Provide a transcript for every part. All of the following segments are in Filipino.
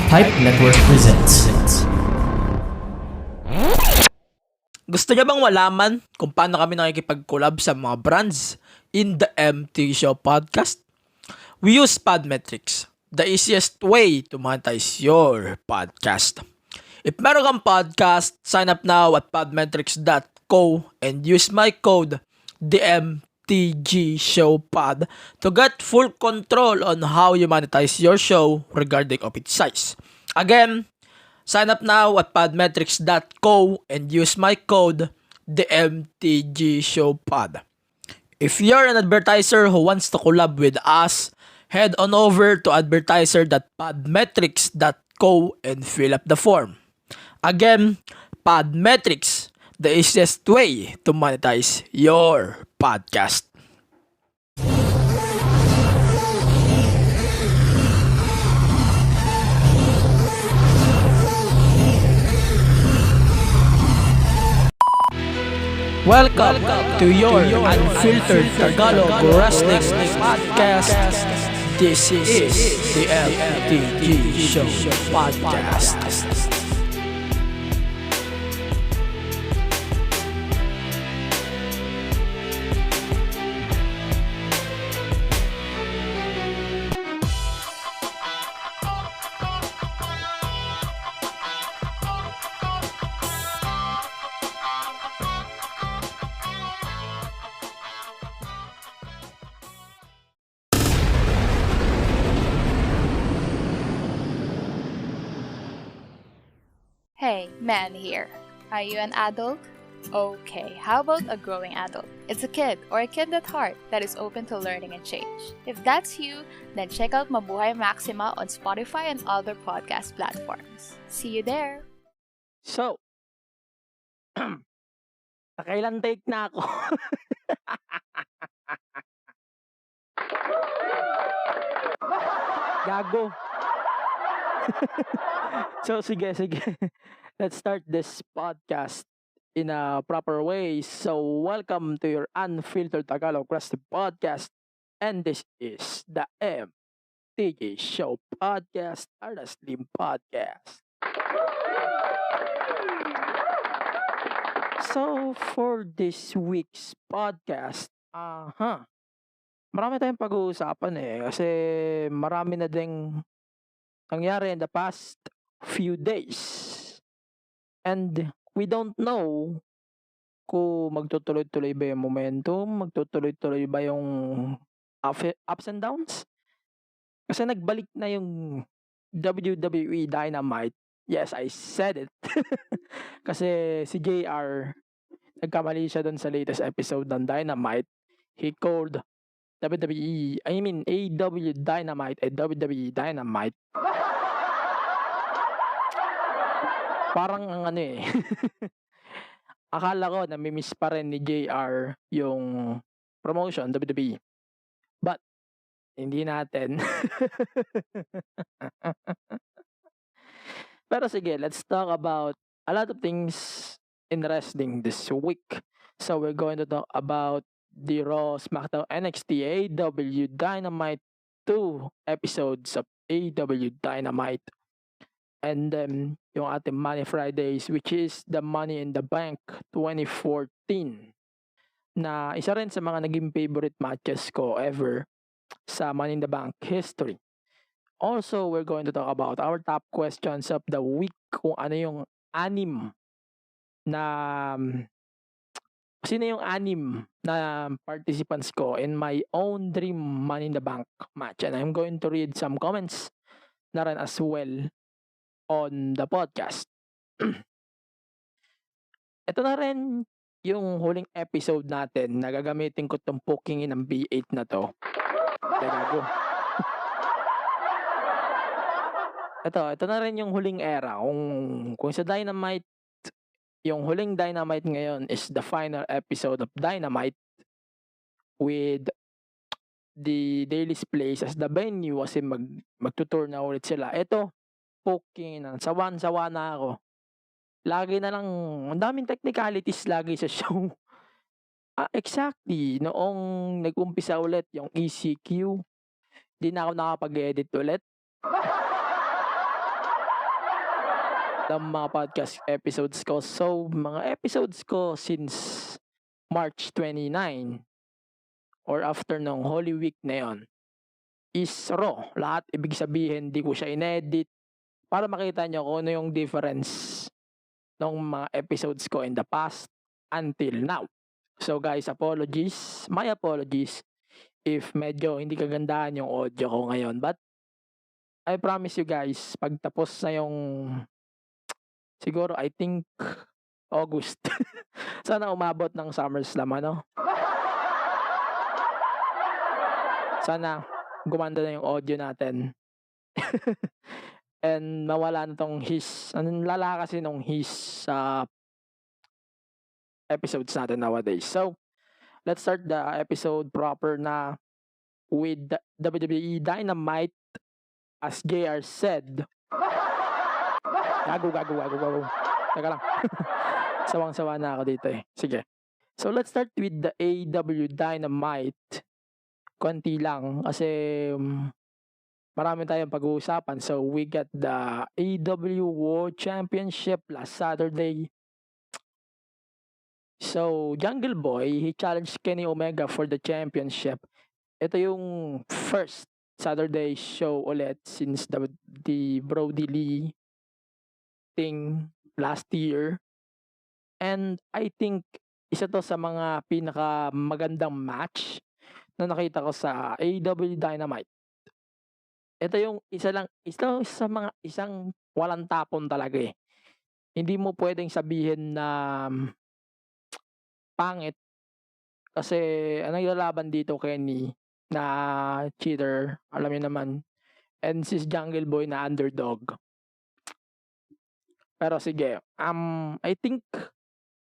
Pipe Network presents. Gusto niya bang malaman kung paano kami nakikipag-collab sa mga brands in the MT Show podcast? We use Podmetrics, the easiest way to monetize your podcast. If meron kang podcast, sign up now at podmetrics.co and use my code DMTGShowPod to get full control on how you monetize your show regarding of its size. Again, sign up now at podmetrics.co and use my code DMTGShowPod. If you're an advertiser who wants to collab with us, head on over to advertiser.podmetrics.co and fill up the form. Again, Podmetrics, the easiest way to monetize your podcast. Welcome to your unfiltered Tagalog Wrestling Podcast. This is the MTG Show Podcast. Hey, man here. Are you an adult? Okay, how about a growing adult? It's a kid or a kid at heart that is open to learning and change. If that's you, then check out Mabuhay Maxima on Spotify and other podcast platforms. See you there! So, nakailan take na ako? Gago. So, sige. Let's start this podcast in a proper way. So, welcome to your unfiltered Tagalog Wrestling Podcast. And this is the MTG Show Podcast, our Slim Podcast. So, for this week's podcast, marami tayong pag-uusapan kasi marami na ding nangyari in the past few days. And we don't know kung magtutuloy-tuloy ba yung momentum, magtutuloy-tuloy ba yung ups and downs. Kasi nagbalik na yung WWE Dynamite. Yes, I said it. Kasi si JR, nagkamali siya dun sa latest episode ng Dynamite. He called AEW Dynamite at WWE Dynamite. Parang ang akala ko namimiss pa rin ni JR yung promotion WWE. But hindi natin. Pero sige, let's talk about a lot of things in wrestling this week. So we're going to talk about the Raw, SmackDown, NXT, AEW Dynamite 2 episodes of AEW Dynamite. And then yung ating Money Fridays, which is the Money in the Bank 2014, na isa rin sa mga naging favorite matches ko ever sa Money in the Bank history. Also, we're going to talk about our top questions of the week, kung ano yung sino yung 6 na participants ko in my own dream Money in the Bank match. And I'm going to read some comments na rin as well on the podcast. Ito na rin yung huling episode natin na gagamitin ko itong pokingin ng B8 na to. Dalago. Ito na rin yung huling era. Kung sa Dynamite, yung huling Dynamite ngayon is the final episode of Dynamite with the Daily's Place as the venue kasi magtutour na ulit sila. Ito, poking na. Sawan-sawa na ako. Lagi na lang, ang daming technicalities lagi sa show. Exactly. Noong nag-umpisa ulit yung ECQ, di na ako nakapag-edit ulit. ng mga podcast episodes ko. So, mga episodes ko since March 29 or after ng Holy Week na yon is raw. Lahat, ibig sabihin, di ko siya inedit para makita nyo kung ano yung difference ng mga episodes ko in the past until now. So guys, apologies. My apologies if medyo hindi kagandahan yung audio ko ngayon. But I promise you guys, pag tapos na yung siguro I think August. Sana umabot ng SummerSlam, ano? Sana gumanda na yung audio natin. And mawala na tong his. Anong lala kasi nung his sa episodes natin nowadays. So, let's start the episode proper na with the WWE Dynamite, as JR said. Gago. Teka lang. Sawang-sawa na ako dito eh. Sige. So, let's start with the AEW Dynamite. Konti lang kasi marami tayong pag-uusapan. So, we got the AEW World Championship last Saturday. So, Jungle Boy, he challenged Kenny Omega for the championship. Ito yung first Saturday show ulit since the Brody Lee thing last year. And I think isa to sa mga pinaka magandang match na nakita ko sa AEW Dynamite. Ito yung isang walang tapon talaga eh. Hindi mo pwedeng sabihin na pangit kasi anong ilalaban dito Kenny na cheater, alam niyo naman. And si Jungle Boy na underdog. Pero sige, I think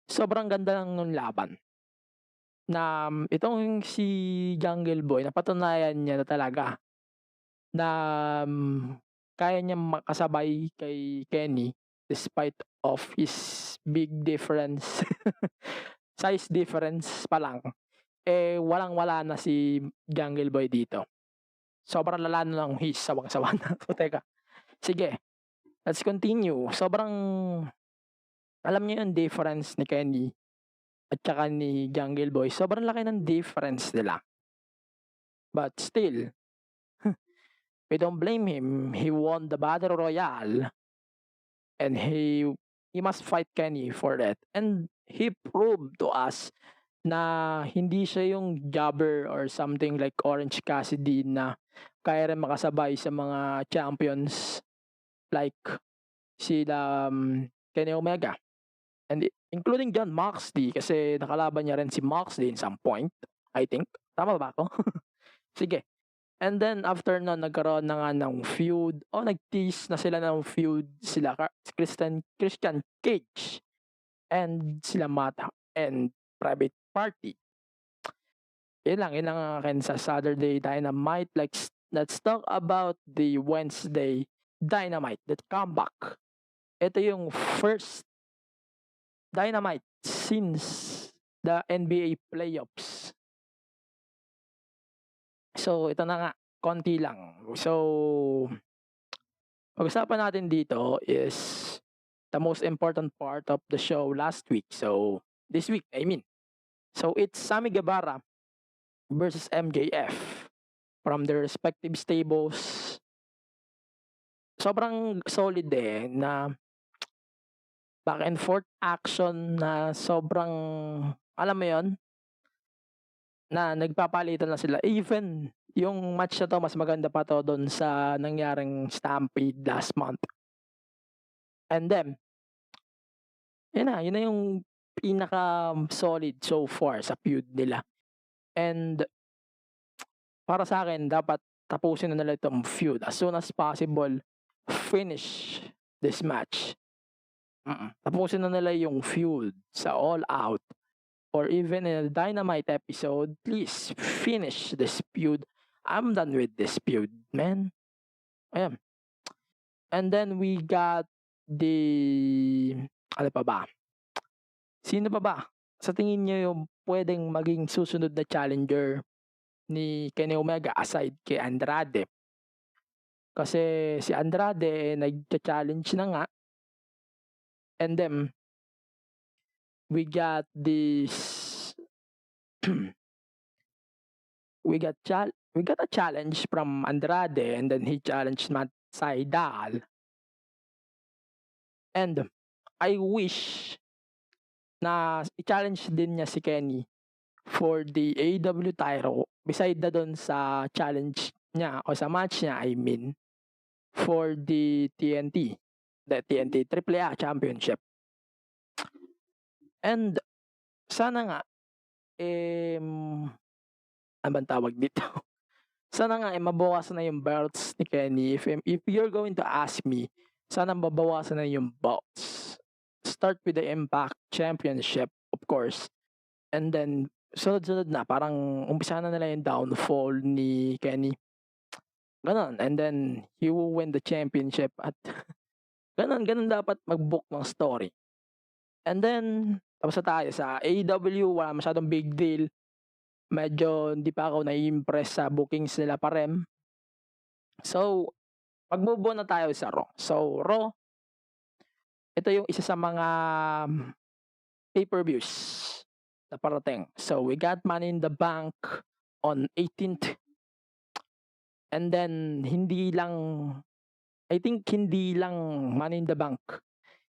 sobrang ganda lang nung laban. Na itong si Jungle Boy, napatunayan niya na talaga na kaya niya makasabay kay Kenny despite of his big difference. Size difference pa lang. Eh, walang-wala na si Jungle Boy dito. Sobrang lala na lang his, sawang-sawa na. So, teka. Sige, let's continue. Sobrang, alam niyo yung difference ni Kenny at saka ni Jungle Boy. Sobrang laki ng difference nila. But still, we don't blame him. He won the Battle Royale. And he must fight Kenny for that. And he proved to us na hindi siya yung jobber or something like Orange Cassidy na kaya rin makasabay sa mga champions like sila Kenny Omega. And including John Moxley kasi nakalaban niya rin si Moxley in some point, I think. Tama ba ako? Sige. And then after nun, nagkaroon na nga ng feud. Nag-tease na sila ng feud. Sila Christian Cage and sila Mata and Private Party. Yun lang akin sa Saturday Dynamite. Like, let's talk about the Wednesday Dynamite, that comeback. Ito yung first Dynamite since the NBA playoffs. So, ito na nga, konti lang. So, pag-usapan natin dito is the most important part of the show last week. So, this week, I mean. So, it's Sammy Guevara versus MJF from their respective stables. Sobrang solid eh, na back and forth action na sobrang, alam mo yon na nagpapalitan na sila. Even yung match na to, mas maganda pa to doon sa nangyaring Stampede last month. And then, yun na yung pinaka solid so far sa feud nila. And para sa akin, dapat tapusin na nila itong feud as soon as possible. Finish this match. Tapusin na nila yung feud sa All Out or even in a Dynamite episode. Please finish this feud. I'm done with this feud, man. Ayan. And then we got ano pa ba? Sino pa ba? Sa tingin niyo yung pwedeng maging susunod na challenger ni Kenny Omega aside kay Andrade? Kasi si Andrade nag-challenge na nga And then we got this we got a challenge from Andrade, and then he challenged Matt Sydal. And I wish na i-challenge din niya si Kenny for the AEW title beside na doon sa challenge niya o sa match niya, I mean, for the TNT AAA Championship. And sana nga ano bang tawag dito? Sana nga mabawasan na yung belts ni Kenny. If you're going to ask me, sana mabawasan na yung belts. Start with the Impact Championship, of course. And then, sunod-sunod na, parang umpisa na nila yung downfall ni Kenny. Ganon. And then, he will win the championship at ganon dapat mag-book ng story. And then, tapos na tayo sa AEW, wala masyadong big deal. Medyo hindi pa ako nai-impress sa bookings nila pa rin. So, mag-move on na tayo sa Raw. So, Raw, ito yung isa sa mga pay-per-views na parating. So, we got Money in the Bank on 18th. And then, I think hindi lang Money in the Bank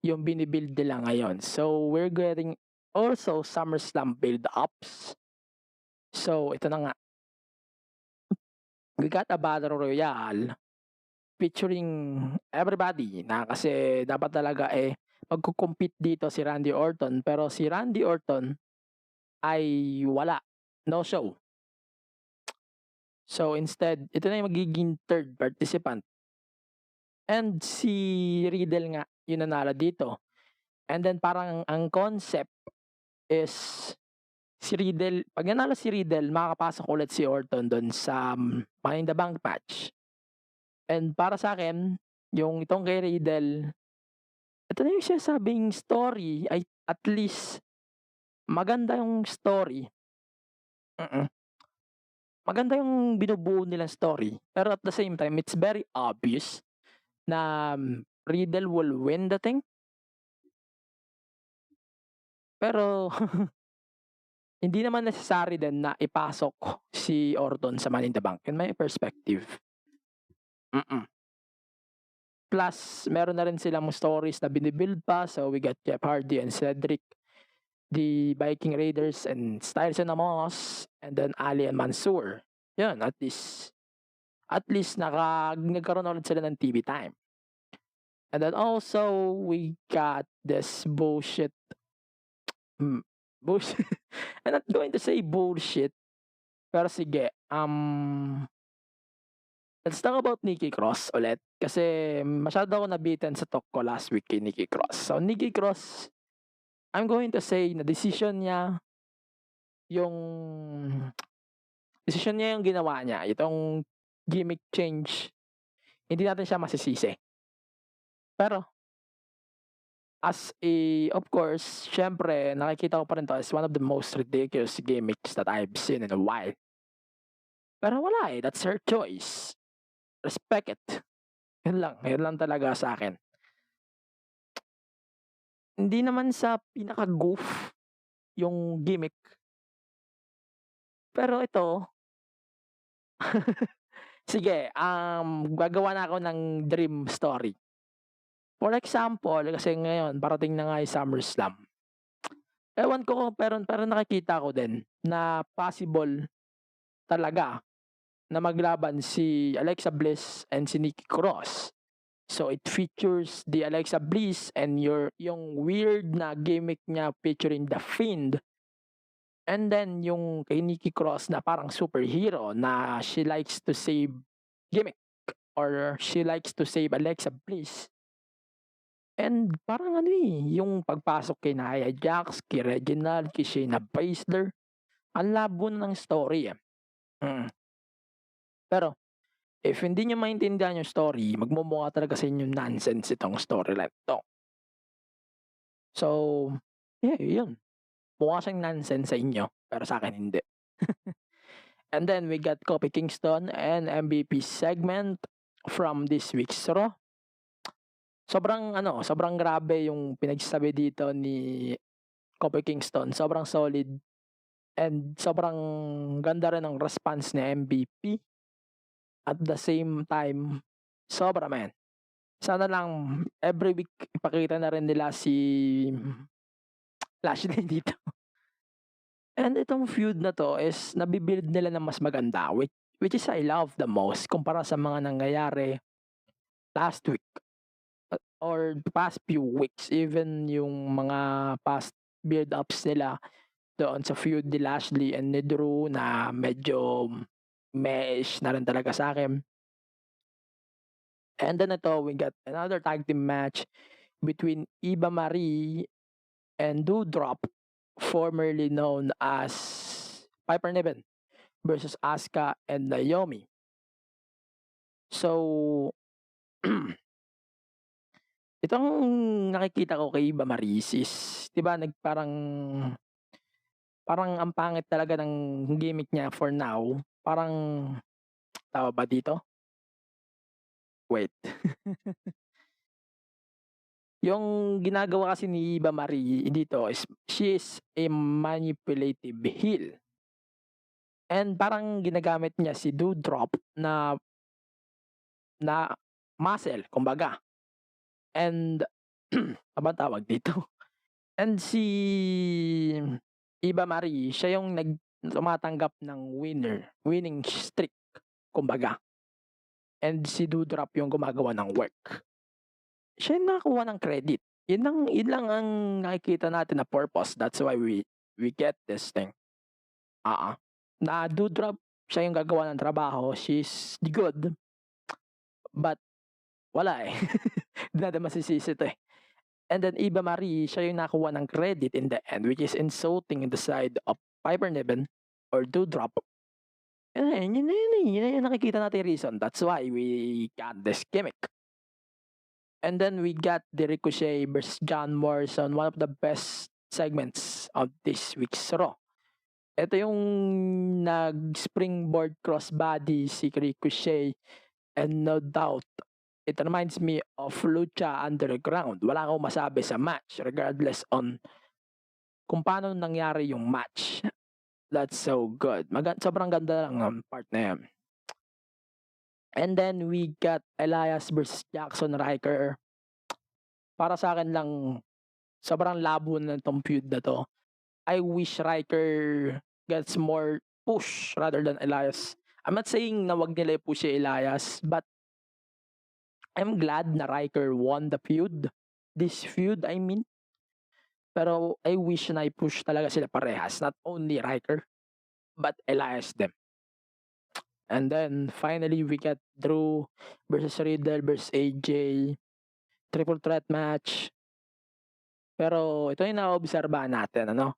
yung binibuild nila ngayon. So, we're getting also SummerSlam build-ups. So, ito na nga. We got a Battle Royale featuring everybody na kasi dapat talaga magko-compete dito si Randy Orton, pero si Randy Orton ay wala. No show. So, instead, ito na yung magiging third participant. And si Riddle nga, yung nanalo dito. And then, parang ang concept is si Riddle, pag nanalo si Riddle, makakapasok ulit si Orton doon sa Money in the Bank match. And para sa akin, yung itong kay Riddle, ito na yung sinasabing story, ay at least maganda yung story. Maganda yung binubuo nilang story. Pero at the same time, it's very obvious na Riddle will win the thing. Pero hindi naman necessary din na ipasok si Orton sa Money in the Bank in my perspective. Plus, meron na rin silang stories na binibuild pa. So, we got Jeff Hardy and Cedric, the Viking Raiders, and Styles and Amos, and then Ali and Mansoor. Yun, at least nagkaroon ulit sila ng TV time. And then also, we got this bullshit. I'm not going to say bullshit. Pero sige, let's talk about Nikki Cross ulit. Kasi masyado ako nabitin sa talk ko last week kay Nikki Cross. So, Nikki Cross, I'm going to say na decision niya yung ginawa niya. Itong gimmick change, hindi natin siya masisisi. Pero, of course, syempre, nakikita ko pa rin to as one of the most ridiculous gimmicks that I've seen in a while. Pero wala that's her choice. Respect it. Yun lang talaga sa akin. Hindi naman sa pinaka-goof yung gimmick. Pero ito, sige, gagawa na ako ng dream story. For example, kasi ngayon, parating na nga yung SummerSlam. Ewan ko, pero nakikita ko din na possible talaga na maglaban si Alexa Bliss and si Nikki Cross. So, it features the Alexa Bliss and yung weird na gimmick niya featuring The Fiend. And then, yung kay Nikki Cross na parang superhero na she likes to save gimmick or she likes to save Alexa Bliss. And parang yung pagpasok kay Nia Jax, kay Reginald, kay Shayna Baszler, ang labo na ng story Pero, if hindi nyo maintindihan yung story, magmumukha talaga sa inyo nonsense itong storyline to. So, yeah, yun. Mukha siyang nonsense sa inyo, pero sa akin hindi. And then, we got Kofi Kingston and MVP segment from this week's Raw. sobrang grabe yung pinagsasabi dito ni Kofi Kingston, sobrang solid and sobrang ganda rin ng response ni MVP. At the same time, sobra man. Sana lang every week ipakita na rin nila si Lashley dito. And itong feud na 'to is nabi-build nila ng mas maganda, which is I love the most kumpara sa mga nangyayari last week or the past few weeks, even yung mga past build-ups nila doon sa feud ni Lashley and ni Drew na medyo meh-ish na rin talaga sa'kin. And then ito, we got another tag team match between Eva Marie and Doudrop, formerly known as Piper Niven versus Asuka and Naomi. So, itong nakikita ko kay Eva Marie is, 'di ba, parang ang pangit talaga ng gimmick niya for now. Parang, tama ba dito? Wait. Yung ginagawa kasi ni Eva Marie dito is she is a manipulative heel. And parang ginagamit niya si Doudrop na muscle kumbaga. And ano bang tawag dito? And si Eva Marie, siya yung tumatanggap ng winning streak kumbaga. And si Doudrop yung gumagawa ng work. Siya yung nakakuha ng credit. Yun lang ang nakikita natin na purpose. That's why we get this thing. Na Doudrop, siya yung gagawa ng trabaho. She's good. But, wala eh. Hindi natin masisisi ito eh. And then Eva Marie, siya yung nakuha ng credit in the end, which is insulting in the side of Piper Niven or Doudrop. And yun yung nakikita natin reason. That's why we got this gimmick. And then we got the Ricochet versus John Morrison, one of the best segments of this week's Raw. Ito yung nag-springboard crossbody si Ricochet, and no doubt, it reminds me of Lucha Underground. Wala akong masabi sa match regardless on kung paano nangyari yung match. That's so good. Sobrang ganda lang ang part na yan. And then we got Elias versus Jackson Ryker. Para sa akin lang, sobrang labo na itong feud na to. I wish Ryker gets more push rather than Elias. I'm not saying na wag nila i-push si Elias, but I'm glad na Ryker won the feud. This feud, I mean. Pero I wish na i-push talaga sila parehas. Not only Ryker, but Elias them. And then, finally, we got Drew versus Riddle versus AJ. Triple threat match. Pero, ito yung na-obserbahan natin, ano?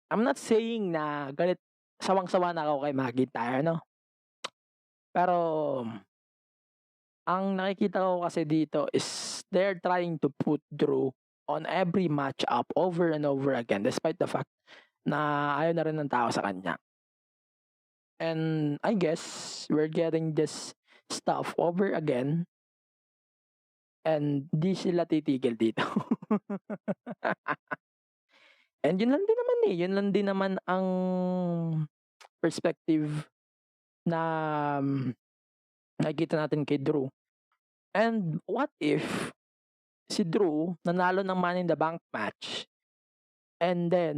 I'm not saying na galit, sawang-sawa na ako kay McIntyre, no? Pero, ang nakikita ko kasi dito is they're trying to put Drew on every match-up over and over again despite the fact na ayaw na rin ng tao sa kanya. And I guess we're getting this stuff over again. And di sila titigil dito. And yun lang din naman eh. Yun lang din naman ang perspective na nakikita natin kay Drew. And what if si Drew nanalo ng Money in the Bank match and then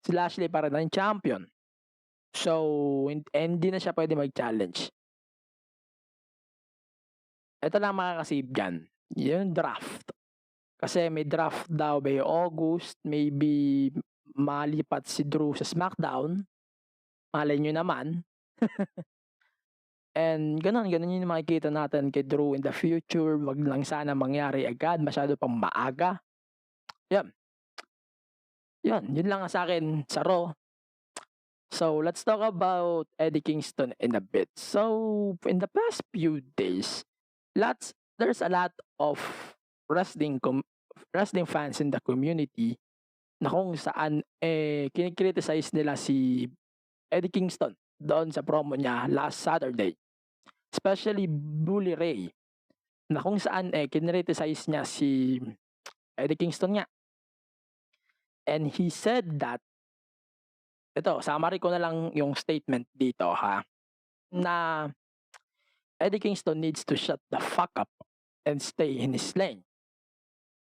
si Lashley para na yung champion? So, hindi na siya pwede mag-challenge. Ito lang makakasave dyan. Yung draft. Kasi may draft daw by August. Maybe malipat si Drew sa SmackDown. Malay nyo naman. And ganun yung makikita natin kay Drew in the future. Wag lang sana mangyari agad. Masyado pang maaga. Yan. Yun lang sa akin sa Raw. So, let's talk about Eddie Kingston in a bit. So, in the past few days, there's a lot of wrestling fans in the community na kung saan kinikriticize nila si Eddie Kingston doon sa promo niya last Saturday. Especially Bully Ray na kung saan kinriticize niya si Eddie Kingston nga. And he said that, ito, summary ko na lang yung statement dito ha, na Eddie Kingston needs to shut the fuck up and stay in his lane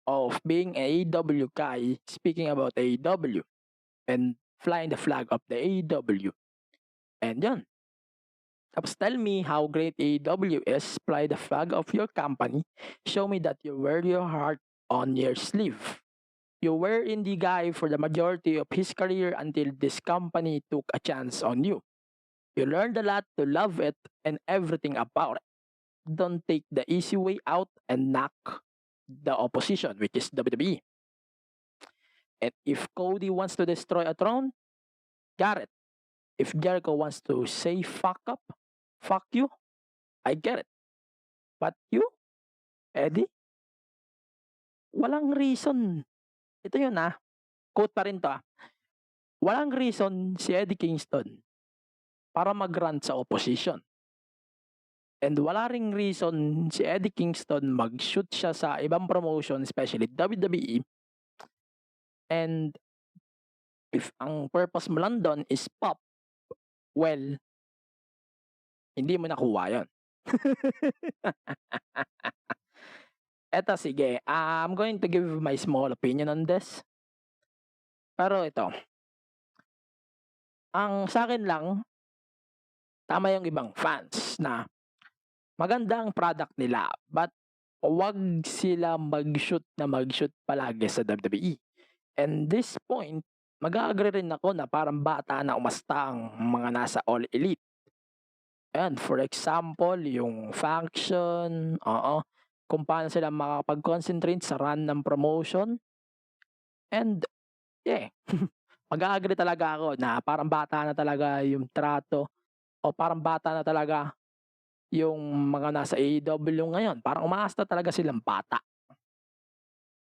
of being a AEW guy, speaking about AEW and flying the flag of the AEW. And yun. Tapos tell me how great AEW is, fly the flag of your company, show me that you wear your heart on your sleeve. You were indie guy for the majority of his career until this company took a chance on you. You learned a lot to love it and everything about it. Don't take the easy way out and knock the opposition, which is WWE. And if Cody wants to destroy a throne, got it. If Jericho wants to say fuck up, fuck you, I get it. But you, Eddie, walang reason. Ito yun quote pa rin to walang reason si Eddie Kingston para mag-rant sa opposition. And wala ring reason si Eddie Kingston mag-shoot siya sa ibang promotion, especially WWE. And if ang purpose mo lang doon is pop, well, hindi mo nakuha yun. Eto, sige. I'm going to give my small opinion on this. Pero ito. Ang sa akin lang, tama yung ibang fans na maganda ang product nila, but wag sila mag-shoot palagi sa WWE. And this point, mag-agree rin ako na parang bata na umasta ang mga nasa All Elite. And for example, yung faction, kung paano sila makapag-concentrate sa run ng promotion. And yeah, mag-agree talaga ako na parang bata na talaga yung trato o parang bata na talaga yung mga nasa AEW ngayon. Parang umaasta talaga silang bata.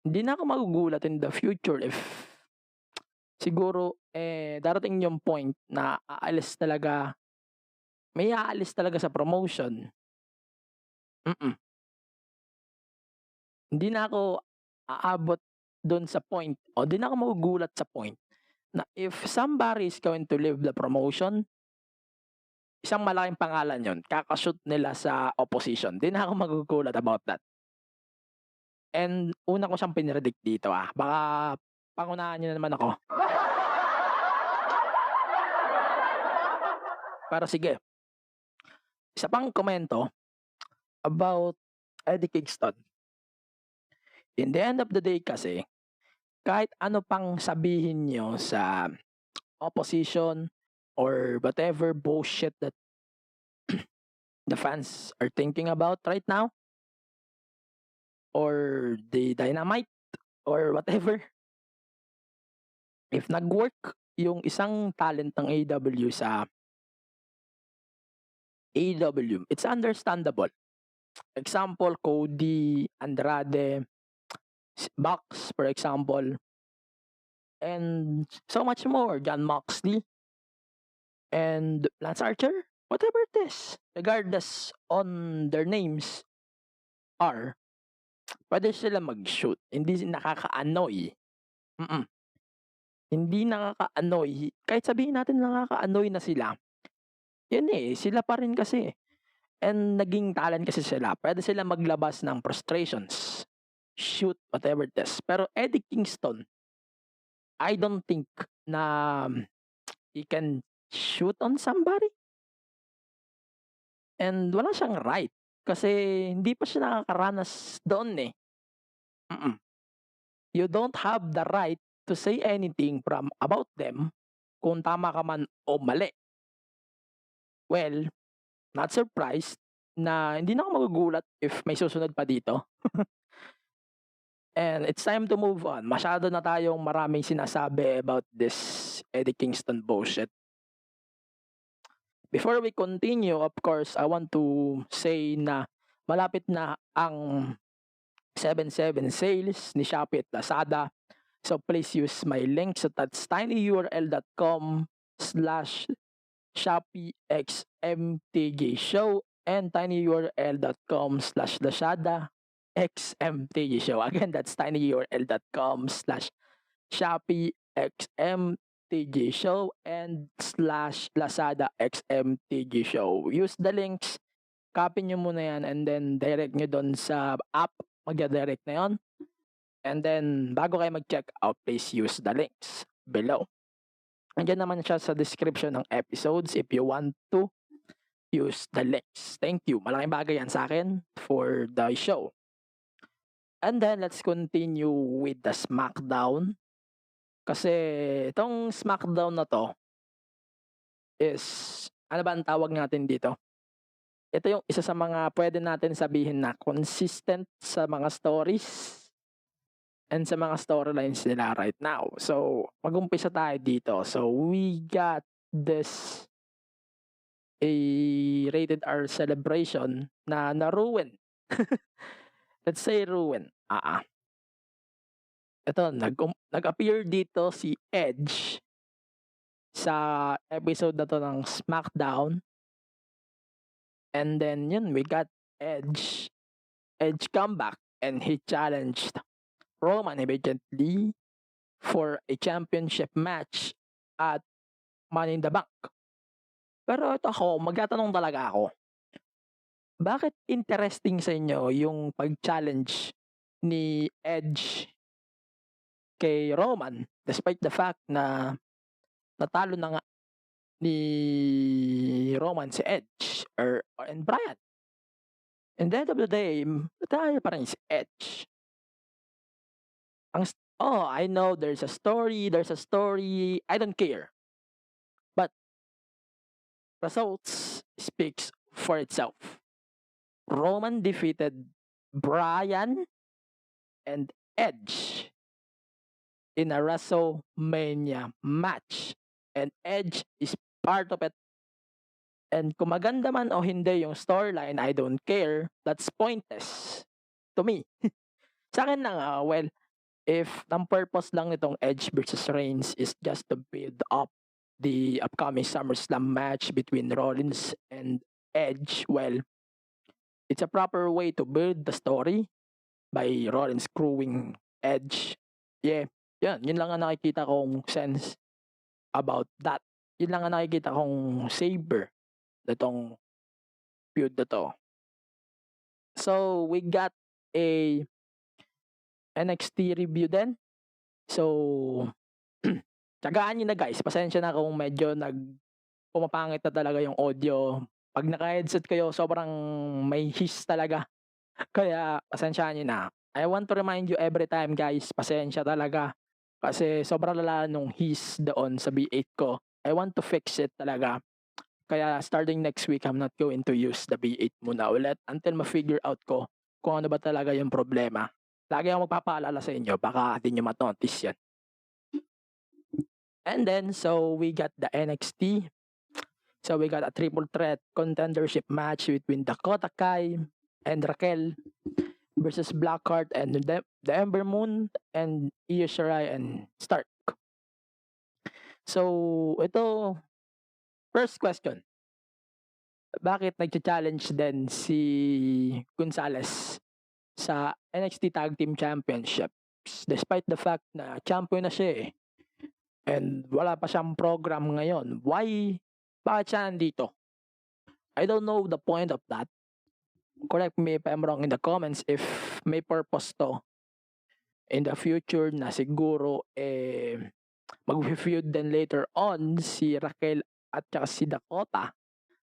Hindi na ako magugulat in the future if siguro darating yung point na may aalis talaga sa promotion. Hindi na ako aabot doon sa point o di na ako magugulat sa point na if somebody is going to leave the promotion, isang malaking pangalan yon, kakashoot nila sa opposition. Di na ako magugulat about that. And una ko siyang pinredict dito baka pangunahan niyo na naman ako. Pero sige, isa pang komento about Eddie Kingston. In the end of the day kasi, kahit ano pang sabihin nyo sa opposition or whatever bullshit that the fans are thinking about right now, or the Dynamite, or whatever, if nag-work yung isang talent ng AEW sa AEW, it's understandable. Example, Cody, Andrade, Bucks, for example, and so much more, John Moxley, and Lance Archer, whatever it is, regardless on their names are, pwede sila mag-shoot. Hindi nakaka-annoy. Hindi nakaka-annoy. Kahit sabihin natin nakaka-annoy na sila, yun sila pa rin kasi. And naging talent kasi sila. Pwede sila maglabas ng frustrations. Shoot, whatever it is. Pero Eddie Kingston, I don't think na he can shoot on somebody. And wala siyang right. Kasi hindi pa siya nakakaranas doon You don't have the right to say anything about them kung tama ka man o mali. Well, not surprised na hindi na ako magugulat if may susunod pa dito. And it's time to move on. Masyado na tayong maraming sinasabi about this Eddie Kingston bullshit. Before we continue, of course, I want to say na malapit na ang 7/7 sales ni Shopee at Lazada. So please use my link. So that's tinyurl.com/ShopeeXMTG show and tinyurl.com/Lazada XMTG Show. Again, that's tinyurl.com/Shopee XMTG Show and /Lazada XMTG Show. Use the links, copy nyo muna yan, and then direct nyo doon sa app, magda-direct na yon. And then, bago kayo mag-check out, please use the links below. Andiyan naman siya sa description ng episodes if you want to use the links. Thank you. Malaking bagay yan sa akin for the show. And then, let's continue with the SmackDown. Kasi, itong SmackDown na to is, ano ba ang tawag natin dito? Ito yung isa sa mga pwede natin sabihin na consistent sa mga stories and sa mga storylines nila right now. So, mag-umpisa tayo dito. So, we got this a rated R celebration na na-ruin. Let's say ruin. Ito, nag-appear dito si Edge sa episode na to ng SmackDown. And then, yun, we got Edge comeback and he challenged Roman immediately for a championship match at Money in the Bank. Pero ito magtatanong talaga ako. Bakit interesting sa inyo yung pag-challenge ni Edge kay Roman despite the fact na natalo na nga ni Roman si Edge and Bryan? And the end of the day, natalo pa rin si Edge. I know there's a story, I don't care. But results speaks for itself. Roman defeated Bryan and Edge in a WrestleMania match. And Edge is part of it. And kung maganda man o hindi yung storyline, I don't care. That's pointless to me. Sa akin lang, well, if ang purpose lang nitong Edge versus Reigns is just to build up the upcoming SummerSlam match between Rollins and Edge, well, it's a proper way to build the story by Rollins screwing Edge. Yeah, yun lang ang nakikita kong sense about that. Yun lang ang nakikita kong saber natong feud na to. So, we got a NXT review din. So, tsagaan nyo na guys. Pasensya na kung medyo pumapangit na talaga yung audio. Pag naka-headset kayo, sobrang may hiss talaga. Kaya, pasensya nyo na. I want to remind you every time guys, pasensya talaga. Kasi sobrang lala nung hiss doon sa B8 ko. I want to fix it talaga. Kaya starting next week, I'm not going to use the B8 muna ulit until ma-figure out ko kung ano ba talaga yung problema. Lagi akong magpapaalala sa inyo, baka di nyo mat-notice yan. And then, so we got the NXT. So we got a triple threat contendership match between Dakota Kai and Raquel versus Blackheart and the Ember Moon and Io Shirai and Stark. So, ito, first question. Bakit nag-challenge din si Gonzalez sa NXT Tag Team Championships despite the fact na champion na siya and wala pa siyang program ngayon? Bakit siya nandito? I don't know the point of that. Correct me if I'm wrong in the comments if may purpose to in the future na siguro mag-feud din later on si Raquel at saka si Dakota,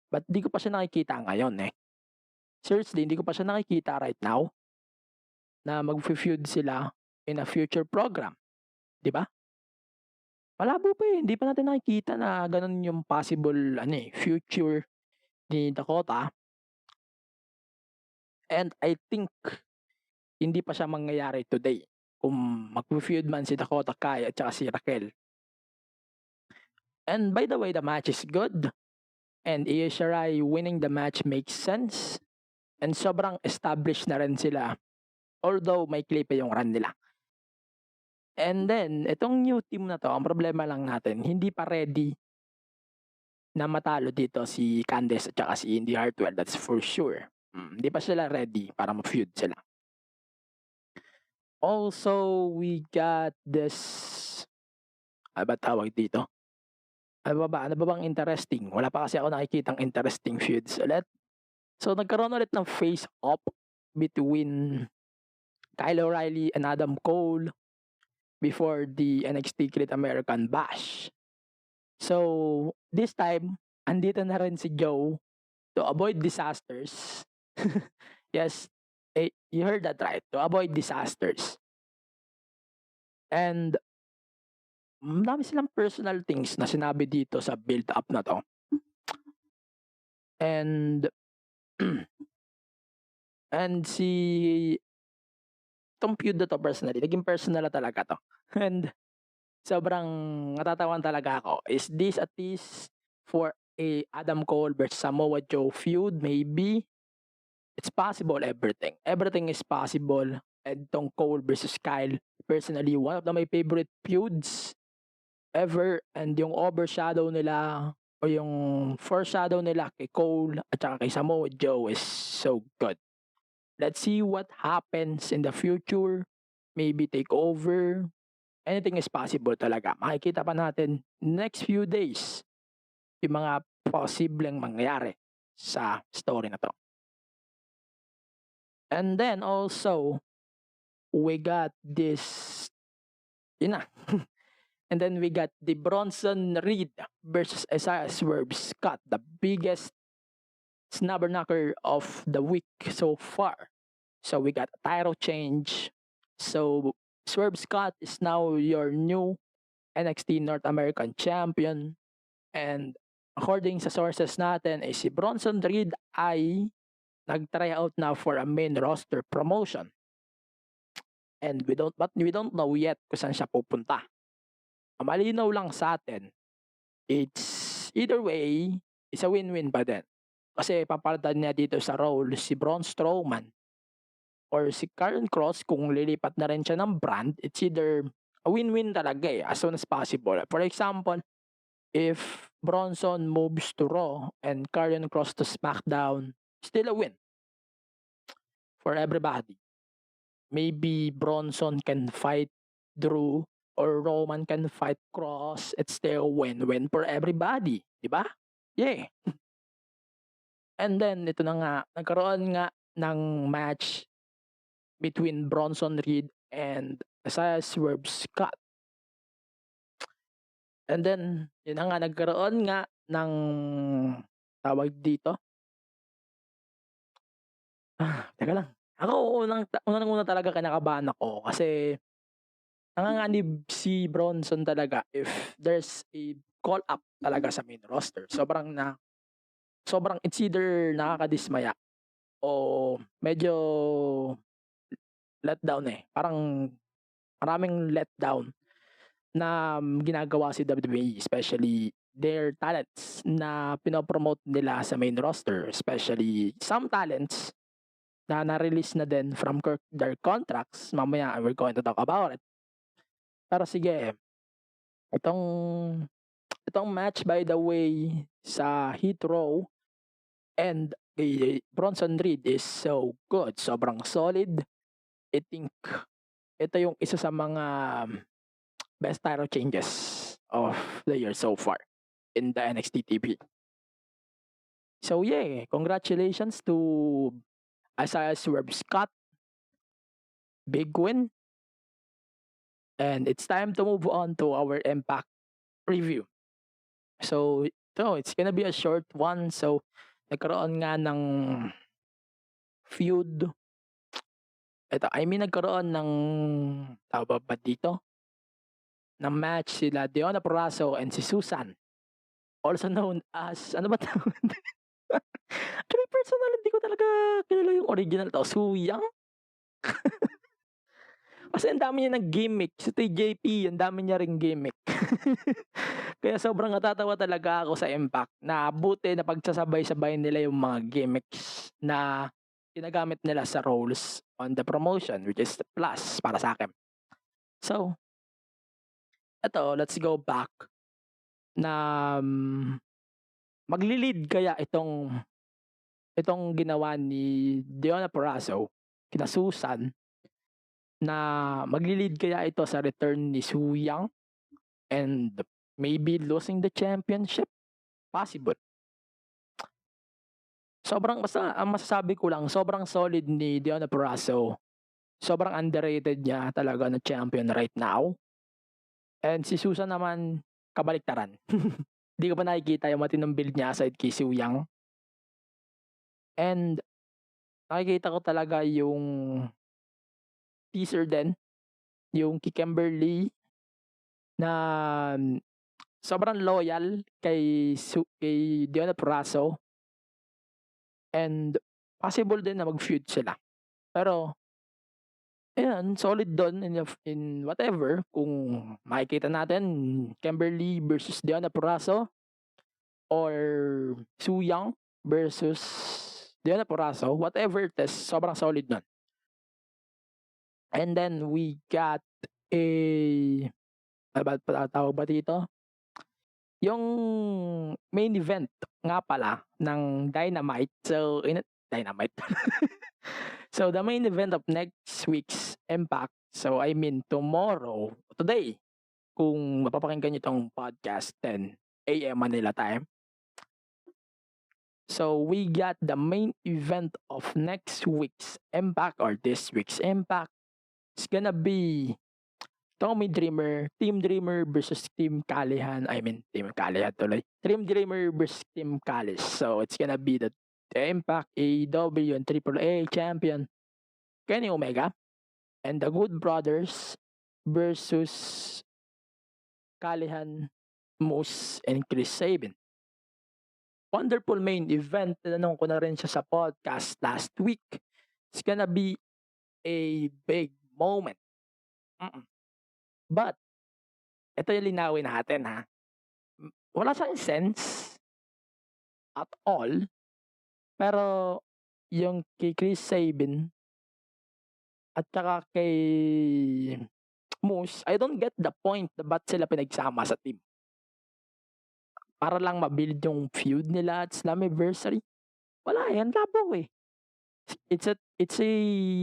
but di ko pa siya nakikita ngayon Seriously, hindi ko pa siya nakikita right now na mag-feud sila in a future program. Di ba? Malabo pa hindi pa natin nakikita na ganun yung possible future ni Dakota. And I think hindi pa siya mangyayari today kung mag-feud man si Dakota Kai at saka si Raquel. And by the way, the match is good. And Io Shirai winning the match makes sense. And sobrang established na rin sila. Although may clip yung run nila. And then, itong new team na to, ang problema lang natin, hindi pa ready na matalo dito si Candice at saka si Indy Hartwell. That's for sure. Hindi pa sila ready para ma-feud sila. Also, we got this, ba tawag dito? Ano ba bang interesting? Wala pa kasi ako nakikitang interesting feuds ulit. So, nagkaroon ulit ng face-off between Kyle O'Reilly and Adam Cole before the NXT Great American Bash. So, this time, andito na rin si Joe to avoid disasters. Yes, you heard that right. To avoid disasters. And dami silang personal things na sinabi dito sa build-up na to. And and itong feud na to personally, naging personal na talaga to. And sobrang natatawan talaga ako. Is this at least for a Adam Cole versus Samoa Joe feud? Maybe. It's possible, everything. Everything is possible. And tong Cole versus Kyle, personally, one of my favorite feuds ever. And yung overshadow nila o yung foreshadow nila kay Cole at saka kay Samoa Joe is so good. Let's see what happens in the future. Maybe take over. Anything is possible talaga. Makikita pa natin next few days yung mga posibleng mangyari sa story na to. And then also, we got this, yun na. And then we got the Bronson Reed versus Isaiah Swerve Scott, the biggest snubber knocker of the week so far. So we got a title change. So Swerve Scott is now your new NXT North American champion. And according sa sources natin, si Bronson Reed ay nag-try out now for a main roster promotion. And we don't know yet kung saan siya pupunta. Malinaw lang sa atin, it's either way, it's a win-win pa din. Kasi papalitan niya dito sa role si Braun Strowman or si Karrion Kross. Kung lilipat na rin siya ng brand, it's either a win-win talaga as soon as possible. For example, if Bronson moves to Raw and Karrion Kross to SmackDown, still a win for everybody. Maybe Bronson can fight Drew or Roman can fight Kross. It's still win-win for everybody. Diba? Yeah. And then, ito na nga, nagkaroon nga ng match between Bronson Reed and Isaiah Swerve Scott. And then, yun na nga, nagkaroon nga ng tawag dito. Teka lang. Ako, unang-una talaga kinakabahan ako kasi nanganganib si Bronson talaga if there's a call-up talaga sa main roster. Sobrang it's either nakakadismaya o medyo letdown Parang maraming letdown na ginagawa si WWE, especially their talents na pinopromote nila sa main roster, especially some talents na na-release na din from their contracts. Mamaya we're going to talk about it. Pero sige, itong match by the way sa Heat Row and Bronson Reed is so good. Sobrang solid. I think ito yung isa sa mga best title changes of the year so far in the NXT TV. So yeah, congratulations to Isaiah Swerve Scott. Big win. And it's time to move on to our Impact review. So it's gonna be a short one. So nagkaroon nga ng feud. Nagkaroon ng tawag ba dito? Ng match sila Deonna Purrazzo and si Susan. Also known as, ano ba tawag? Actually, personal, hindi ko talaga kilala yung original to. Suyang? Kasi ang dami niya ng gimmick. Si TJP, ang dami niya ring gimmick. Kaya sobrang natatawa talaga ako sa Impact na buti na pagsasabay-sabay nila yung mga gimmicks na ginagamit nila sa roles on the promotion, which is the plus para sa akin. So, let's go back na magli-lead kaya itong ginawa ni Deonna Purrazzo kina Susan na magli-lead kaya ito sa return ni Su Yang and maybe losing the championship? Possible. Ang masasabi ko lang, sobrang solid ni Deonna Purrazzo. Sobrang underrated niya talaga na champion right now. And si Susan naman, kabaliktaran. Hindi ko pa nakikita yung matinong build niya aside kay Su Yang. And nakikita ko talaga yung teaser din, yung kay Kimberly na sobrang loyal kay Deonna Purrazzo. And possible din na mag-feud sila. Pero ayan, solid doon in whatever. Kung makikita natin, Kimberly versus Deonna Purrazzo or Su Yang versus Deonna Purrazzo, whatever it is, sobrang solid nun. And then we got tawag ba dito? Yung main event nga pala ng Dynamite. Dynamite. So, the main event of next week's Impact, so I mean today, kung mapapakinggan nyo itong podcast, 10 a.m. Manila time. So, we got the main event of next week's Impact or this week's Impact. It's gonna be Tommy Dreamer, Team Dreamer versus Team Callihan. Team Callihan tuloy. Team Dreamer versus Team Callis. So, it's gonna be the Impact, AEW, and AAA champion Kenny Omega and the Good Brothers versus Callihan, Moose, and Chris Sabin. Wonderful main event. Tinanong ko na rin siya sa podcast last week. It's gonna be a big moment. But, ito yung linawin natin ha. Wala siyang sense at all. Pero, yung kay Chris Sabin at saka kay Moose, I don't get the point na ba't sila pinagsama sa team. Para lang ma-build yung feud nila at Slammiversary. Wala yan, labo eh. It's a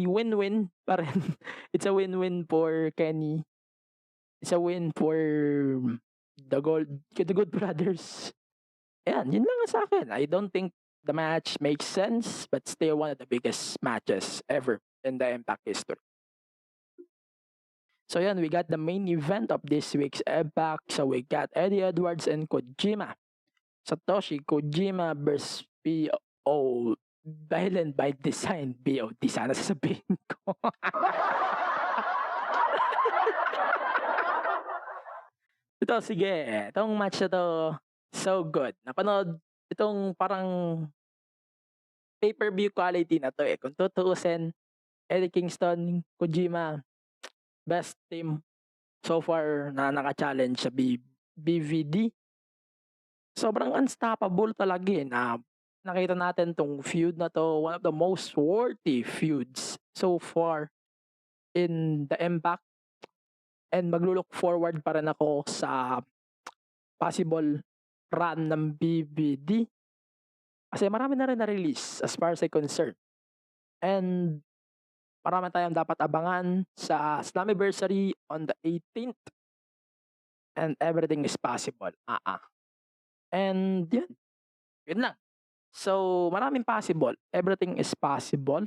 win-win pa rin. It's a win-win for Kenny. It's a win for the Good Brothers. Ayan, yun lang sa akin. I don't think the match makes sense, but still one of the biggest matches ever in the Impact history. So yan, we got the main event of this week's Impact. So we got Eddie Edwards and Kojima. Satoshi Kojima versus B.O. Violent by Design. B.O.D. Sana sasabihin ko. Ito, sige. Itong match na to, so good. Napanood itong parang pay-per-view quality na to eh. Kung tutuusin, Eddie Kingston, Kojima, best team so far na naka-challenge sa BVD. Sobrang unstoppable talaga eh, na nakita natin tong feud na to, one of the most worthy feuds so far in the Impact. And maglo-look forward pa rin ako sa possible run ng BVD. Kasi marami na rin na-release as far as I'm concerned. And marami tayong dapat abangan sa Slammiversary on the 18th. And everything is possible. And yun lang. So, maraming possible. Everything is possible.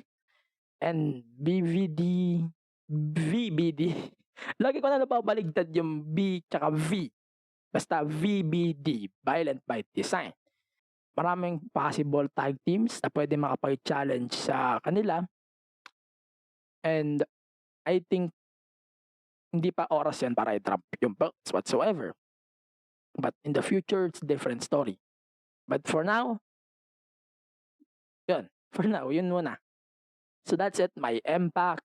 And VBD, lagi ko na napabaligtad yung B tsaka V. Basta VBD, Violent by Design. Maraming possible tag teams na pwede makapag-challenge sa kanila. And I think hindi pa oras yan para i-drop yung belts whatsoever. But in the future, it's a different story. But for now, yun muna. So that's it, my Impact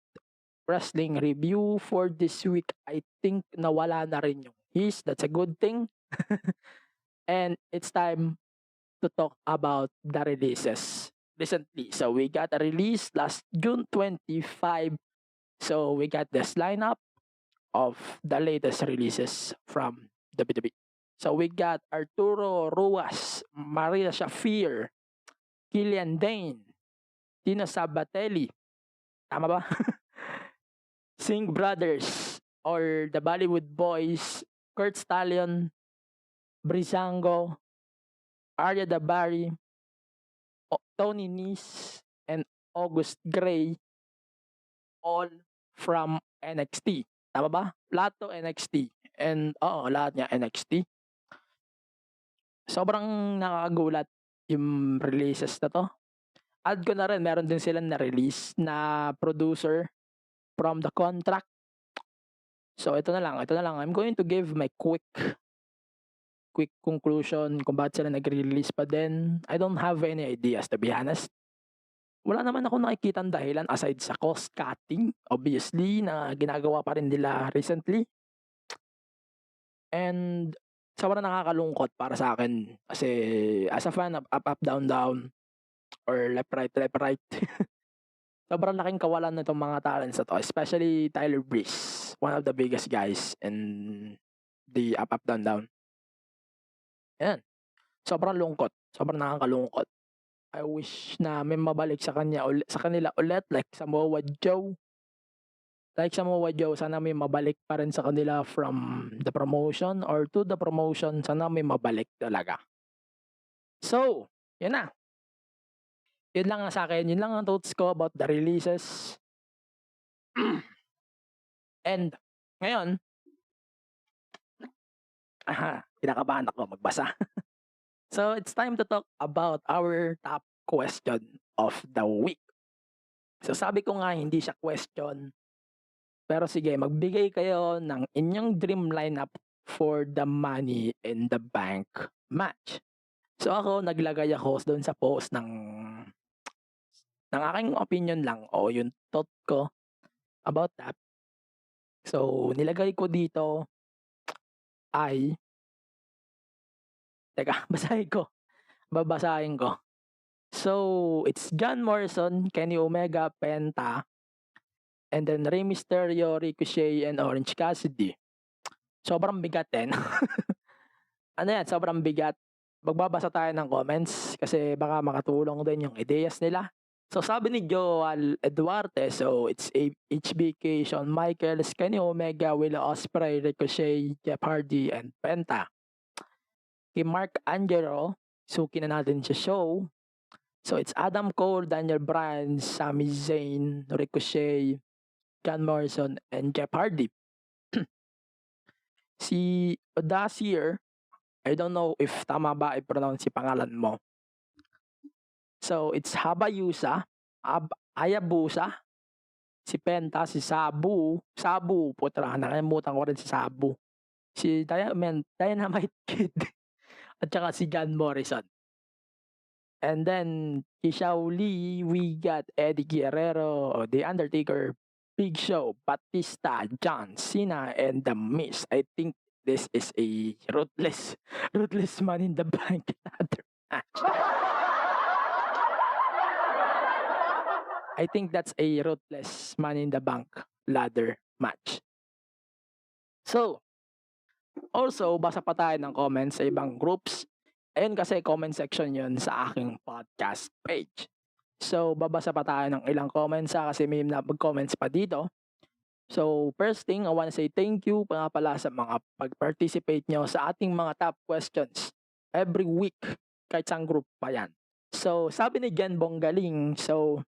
Wrestling review for this week. I think nawala na rin yung his. That's a good thing. And it's time to talk about the releases recently. So we got a release last June 25. So we got this lineup of the latest releases from WWE. So we got Arturo Ruas, Maria Shafir, Killian Dane, Tino Sabatelli, tama ba? Singh brothers or the Bollywood boys, Kurt Stallion, Brizango, Arya Dabari, Tony Nese, and August Gray, all from NXT. Tama ba? Lahat to NXT. And lahat niya NXT. Sobrang nakakagulat yung releases na to. Add ko na rin, meron din silang na-release na producer from the contract. So ito na lang. I'm going to give my quick conclusion kung bakit sila nag-release pa din. I don't have any ideas, to be honest. Wala naman ako nakikitang dahilan aside sa cost cutting, obviously, na ginagawa pa rin nila recently. And sobrang nakakalungkot para sa akin kasi as a fan of up, down, down, or left, right, sobrang laking kawalan na itong mga talents na to, especially Tyler Breeze, one of the biggest guys in the up, down, down. Yan. Sobrang lungkot. Sobrang nakakalungkot. I wish na may mabalik sa kanila ulit like Samoa Joe. Sana may mabalik pa rin sa kanila from the promotion or to the promotion. Sana may mabalik talaga. So, yun na. Yun lang sa akin. Yun lang ang thoughts ko about the releases. And, ngayon, kinakabahan ako magbasa. So, it's time to talk about our top question of the week. So, sabi ko nga, hindi siya question. Pero sige, magbigay kayo ng inyong dream lineup for the Money in the Bank match. So, ako, naglagay ako doon sa post ng aking opinion lang o yung thought ko about that. So, nilagay ko dito ay teka, babasahin ko. So, it's John Morrison, Kenny Omega, Penta, and then Rey Mysterio, Ricochet, and Orange Cassidy. Sobrang bigat din. Sobrang bigat. Magbabasa tayo ng comments kasi baka makatulong din yung ideas nila. So, sabi ni Joel Eduarte, so it's HBK, Shawn Michaels, Kenny Omega, Will Ospreay, Ricochet, Jeff Hardy, and Penta. Kay Mark Angelo, suki na natin sa show. So, it's Adam Cole, Daniel Bryan, Sami Zayn, Ricochet, John Morrison, and Jeff Hardy. Si Odasier, I don't know if tama ba i-pronounce si pangalan mo. So, it's Hayabusa, si Penta, si Sabu, putra, nakalimutan ko rin si Sabu. Si Dynamite Kid, at saka si John Morrison. And then, Xiao Li, we got Eddie Guerrero, The Undertaker, Big Show, Batista, John Cena, and The Miz. I think this is a ruthless Man in the Bank ladder match. I think that's a ruthless Man in the Bank ladder match. So, also, basa pa tayo ng comments sa ibang groups. Ayun kasi comment section yun sa aking podcast page. So, babasa pa tayo ng ilang comments kasi may mag-comments pa dito. So, first thing, I wanna say thank you pa nga pala sa mga pag-participate nyo sa ating mga top questions every week, kahit sa group pa yan. So, sabi ni Jan Bonggaling, so,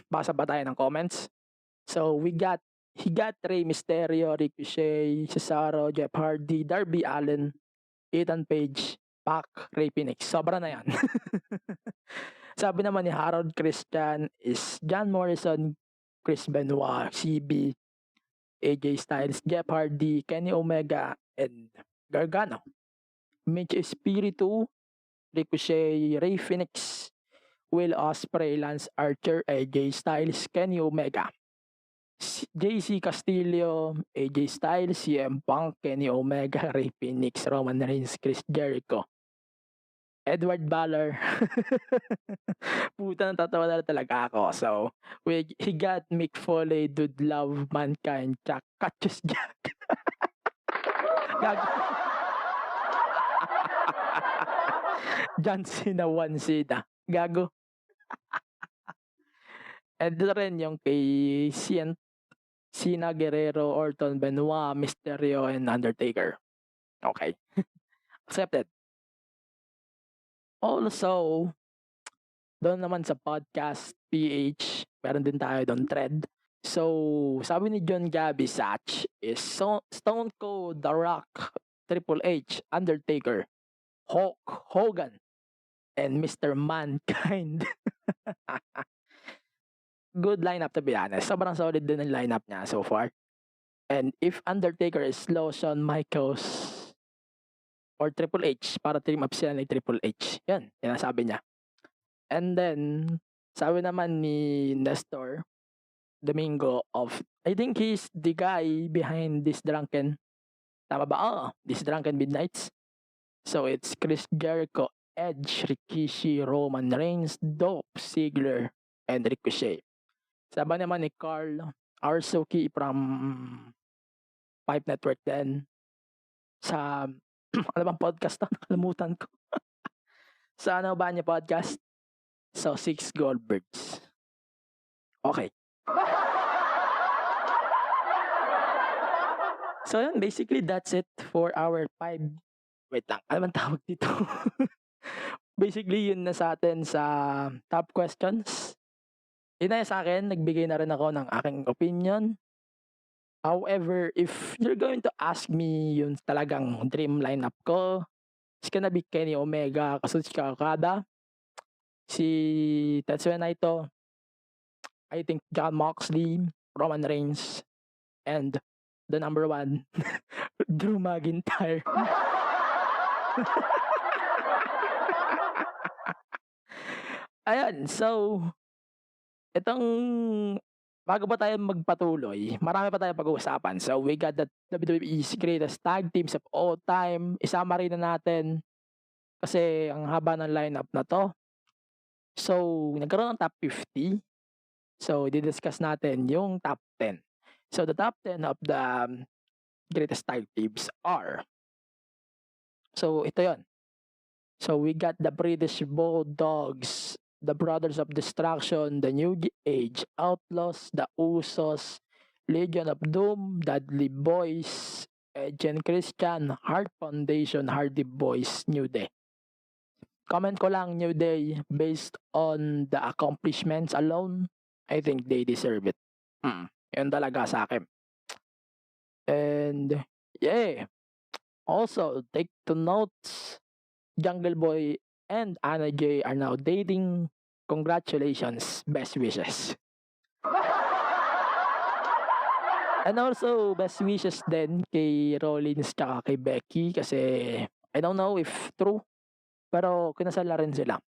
basa pa tayo ng comments. So, he got Rey Mysterio, Ricochet, Cesaro, Jeff Hardy, Darby Allin, Ethan Page, Pac, Ray Phoenix. Sobra na yan. Sabi naman ni Harold Christian is John Morrison, Chris Benoit, CB, AJ Styles, Jeff Hardy, Kenny Omega, and Gargano. Mitch Espiritu, Ricochet, Ray Phoenix, Will Ospreay, Lance Archer, AJ Styles, Kenny Omega. JC Castillo, AJ Styles, CM Punk, Kenny Omega, Ray Phoenix, Roman Reigns, Chris Jericho. Edward Baller. Puta, natatawa na talaga ako. So, he got Mick Foley, Dude Love, Mankind, Jack, Cactus Jack. John Cena, One Cena. Gago. And rin yung kay Cena, Guerrero, Orton, Benoit, Mysterio, and Undertaker. Okay. Accepted. Also, doon naman sa podcast PH, meron din tayo doon thread. So, sabi ni John Gabby Satch is Stone Cold, The Rock, Triple H, Undertaker, Hulk Hogan, and Mr. Mankind. Good lineup to be honest. Sobrang solid din ang lineup niya so far. And if Undertaker is slow, Shawn Michaels or Triple H, para team up sila ni Triple H. Yan, sinasabi niya. And then, sabi naman ni Nestor Domingo of, I think he's the guy behind this drunken, tama ba? This drunken midnights. So it's Chris Jericho, Edge, Rikishi, Roman Reigns, Dolph Ziggler, and Ricochet. Sabi naman ni Carl Arsuki from Pipe Network din. Sa, ano bang podcast na? Nakalimutan ko. Sa ano ba niya podcast? So, 6 Goldbergs. Okay. So, yun, basically, that's it for our 5. Wait lang, ano man tawag dito? Basically, yun na sa atin sa top questions. Yun na sa akin, nagbigay na rin ako ng aking opinion. However, if you're going to ask me yung talagang dream lineup ko, it's gonna be Kenny Omega, Kazuchika Okada, si Tetsuya Naito, I think John Moxley, Roman Reigns, and the number 1, Drew McIntyre. Ayan, so, itong, bago pa tayo magpatuloy, marami pa tayong pag-uusapan. So, we got the WWE's greatest tag teams of all time. Isama rin na natin, kasi ang haba ng lineup na to. So, nagkaroon ng top 50. So, didiscuss natin yung top 10. So, the top 10 of the greatest tag teams are, so, ito yon. So, we got the British Bulldogs, the Brothers of Destruction, the New Age Outlaws, the Usos, Legion of Doom, Dudley Boys, Edge and Christian, Heart Foundation, Hardy Boys, New Day. Comment ko lang, New Day, based on the accomplishments alone, I think they deserve it. Yun talaga sa akin. And, yeah. Also, take to notes, Jungle Boy and Anna Jay are now dating. Congratulations, best wishes. And also, best wishes din kay Rollins tsaka kay Becky kasi I don't know if true, pero kinasala rin sila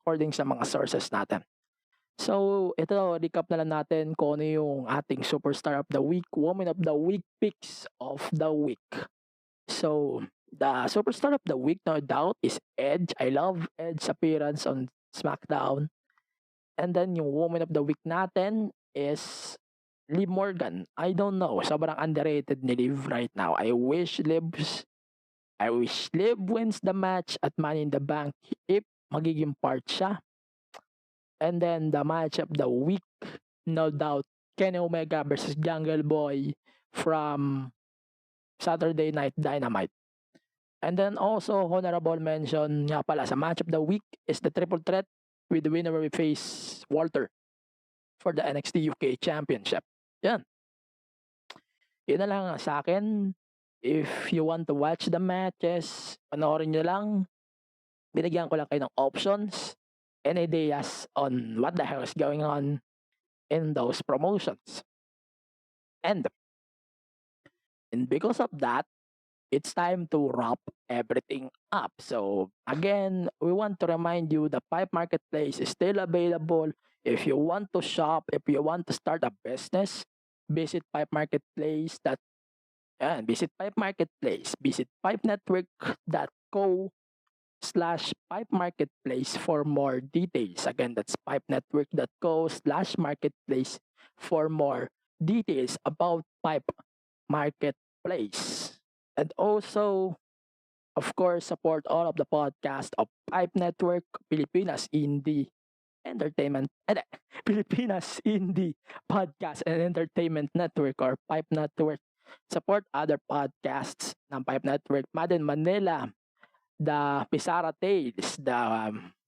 according sa mga sources natin. So, ito, recap na lang natin kung ano yung ating Superstar of the Week, Woman of the Week, Picks of the Week. So, the Superstar of the Week, no doubt, is Edge. I love Edge's appearance on SmackDown. And then, yung Woman of the Week natin is Liv Morgan. I don't know, sobrang underrated ni Liv right now. I wish Liv wins the match at Money in the Bank if magiging part siya. And then, the match of the week, no doubt, Kenny Omega versus Jungle Boy from Saturday Night Dynamite. And then also, honorable mention nga pala sa match of the week is the triple threat with the winner we face Walter for the NXT UK Championship. Yan. Yun na lang sa akin. If you want to watch the matches, panoorin nyo lang. Binigyan ko lang kayo ng options and ideas on what the hell is going on in those promotions. And because of that, it's time to wrap everything up. So again, we want to remind you the Pipe Marketplace is still available. If you want to shop, if you want to start a business, visit Pipe Marketplace. Visit Pipe Marketplace. Visit pipenetwork.co/Pipe Marketplace for more details. Again, that's pipenetwork.co/marketplace for more details about Pipe Marketplace. And also, of course, support all of the podcasts of Pipe Network, Pilipinas Indie Entertainment, Pilipinas Indie Podcast and Entertainment Network or Pipe Network. Support other podcasts ng Pipe Network, Mad in Manila, The Pisara Tales,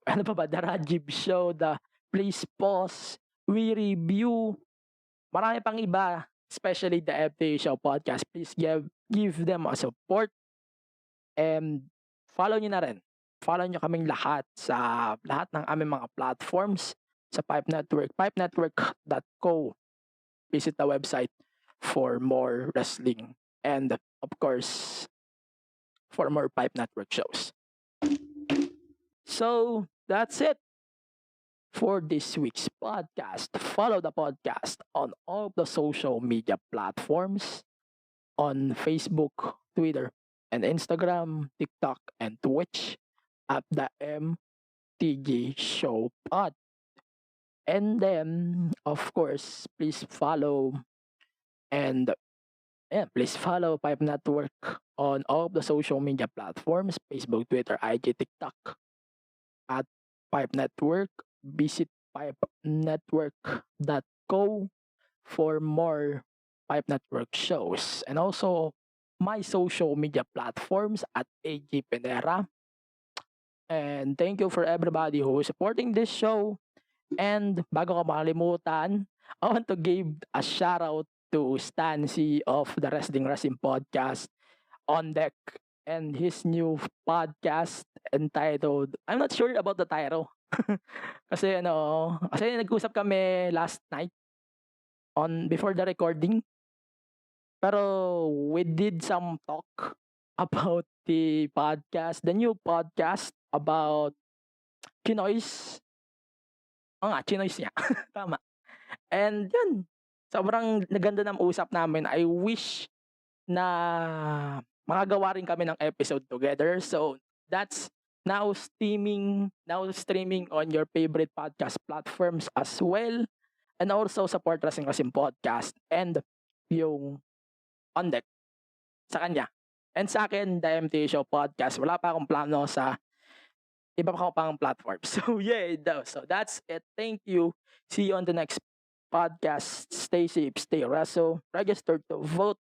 ano pa ba, The Rajib Show, The Please Pause, We Review, marami pang iba, especially the FTA Show podcast. Please give them a support and follow nyo na rin. Follow nyo kaming lahat sa lahat ng aming mga platforms sa Pipe Network, pipenetwork.co. Visit the website for more wrestling and of course for more Pipe Network shows. So that's it for this week's podcast. Follow the podcast on all the social media platforms on Facebook, Twitter, and Instagram, TikTok, and Twitch at the MTG Show Pod. And then, of course, please follow Pipe Network on all of the social media platforms, Facebook, Twitter, IG, TikTok at Pipe Network. Visit pipenetwork.co for more Pipe Network shows. And also, my social media platforms at AG Pinera. And thank you for everybody who is supporting this show. And bago ko makalimutan, I want to give a shout out to Stancy of the Wrestling Podcast on deck and his new podcast entitled, I'm not sure about the title. kasi nag-usap kami last night before the recording. Pero we did some talk about the new podcast about Chinoys. Chinoys niya. Tama. And yun, sobrang naganda ng usap namin. I wish na makagawa rin kami ng episode together. So, that's now streaming on your favorite podcast platforms as well. And also support Wrestling Podcast and yung on deck sa kanya. And sa akin, the MTA Show Podcast, wala pa akong plano sa iba pa pang platform. So, yeah, so that's it. Thank you. See you on the next podcast. Stay safe, stay wrestle. Register to vote.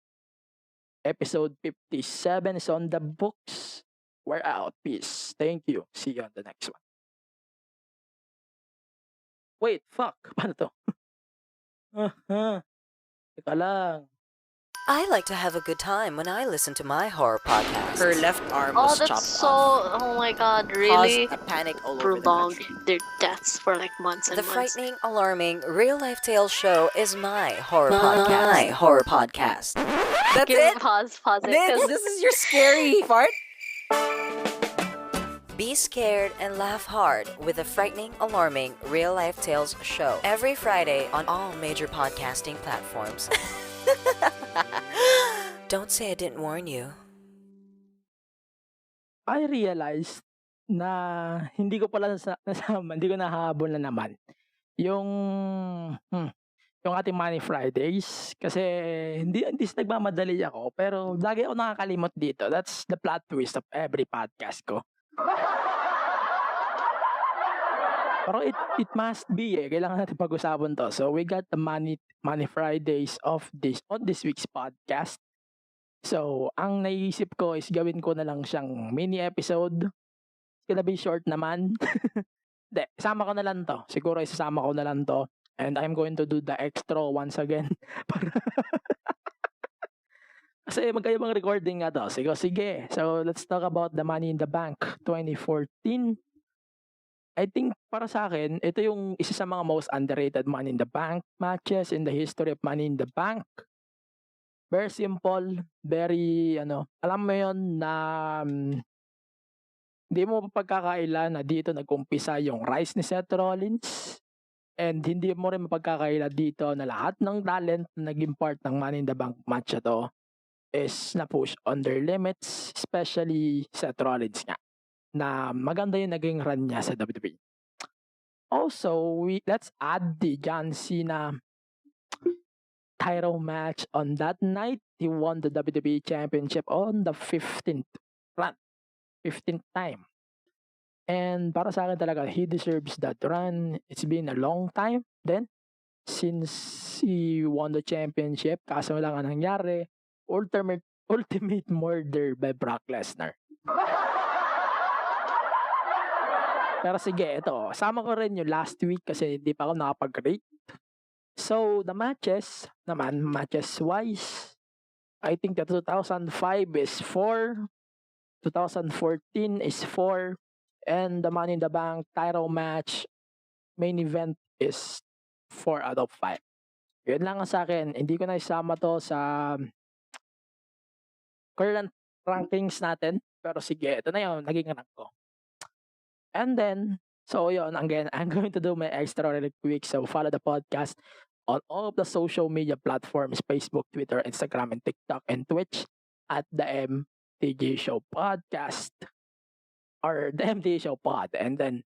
Episode 57 is on the books. We're out. Peace. Thank you. See you on the next one. Wait, fuck. Paano to? Teka lang. I like to have a good time when I listen to my horror podcast. Her left arm Oh, was that's chopped so. off. Oh my god, really? Caused a panic all over the Prolonged country. their deaths for like months and The months. frightening, alarming, real-life tales show is my horror podcast. My horror podcast. That's Give it? Pause it. This 'cause- is your scary part. Be scared and laugh hard with the frightening, alarming, real-life tales show. Every Friday on all major podcasting platforms. Don't say I didn't warn you. I realized na hindi ko pala nasama, hindi ko nahabol na naman yung yung ating Money Fridays kasi hindi nagmamadali ako pero lagi ako nakakalimot dito. That's the plot twist of every podcast ko. Pero it must be kailangan natin pag-usapan to. So we got the Money Fridays on this week's podcast. So, ang naisip ko is gawin ko na lang siyang mini episode. It's gonna be short naman. Hindi, isama ko na lang to. Siguro isasama ko na lang to. And I'm going to do the extra once again. Kasi magkaibang recording nga to. Sige. So, let's talk about the Money in the Bank 2014. I think para sa akin, ito yung isa sa mga most underrated Money in the Bank matches in the history of Money in the Bank. Very simple, very alam mo yon na hindi mo mapagkakaila na dito nag-umpisa yung rise ni Seth Rollins and hindi mo rin mapagkakaila dito na lahat ng talent na naging part ng Money in the Bank match to is na-push on their limits, especially Seth Rollins nga na maganda yung naging run niya sa WWE. Also, let's add the John Cena title match on that night. He won the WWE Championship on the 15th time. And para sa akin talaga, he deserves that run. It's been a long time then since he won the championship. Kaso lang ang nangyari, ultimate murder by Brock Lesnar. Pero sige, ito. Sama ko rin yung last week kasi hindi pa ako nakapag-rate. So, the matches naman, matches-wise, I think the 2005 is 4, 2014 is 4, and the Money in the Bank title match main event is 4 out of 5. Yun lang ang sa akin. Hindi ko na isama to sa current rankings natin. Pero sige, ito na yun. Naging rank ko. And then, so yun, again, I'm going to do my extra really quick. So follow the podcast on all of the social media platforms, Facebook, Twitter, Instagram, and TikTok, and Twitch at the MTG Show Podcast. Or the MTG Show Pod. And then,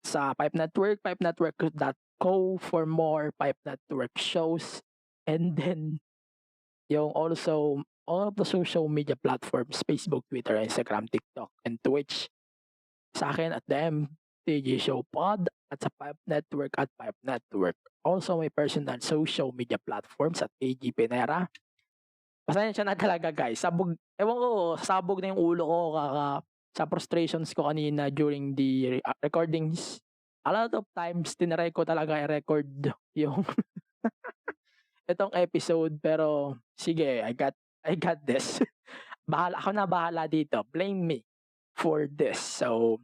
sa Pipe Network, pipenetwork.co for more Pipe Network shows. And then, yung also, all of the social media platforms, Facebook, Twitter, Instagram, TikTok, and Twitch. Sa akin at the MTG Show Pod at sa Pipe Network at Pipe Network. Also, my personal social media platforms at AG Pinera. Pasensya na talaga guys. Ewan ko, sabog na yung ulo ko sa frustrations ko kanina during the recordings. A lot of times, tinry ko talaga i-record yung itong episode. Pero, sige, I got this. Bahala dito. Blame me for this. So,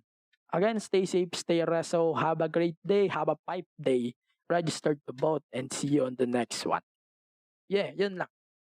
again, stay safe, stay reso. Have a great day. Have a pipe day. Register to vote and see you on the next one. Yeah, yun lang.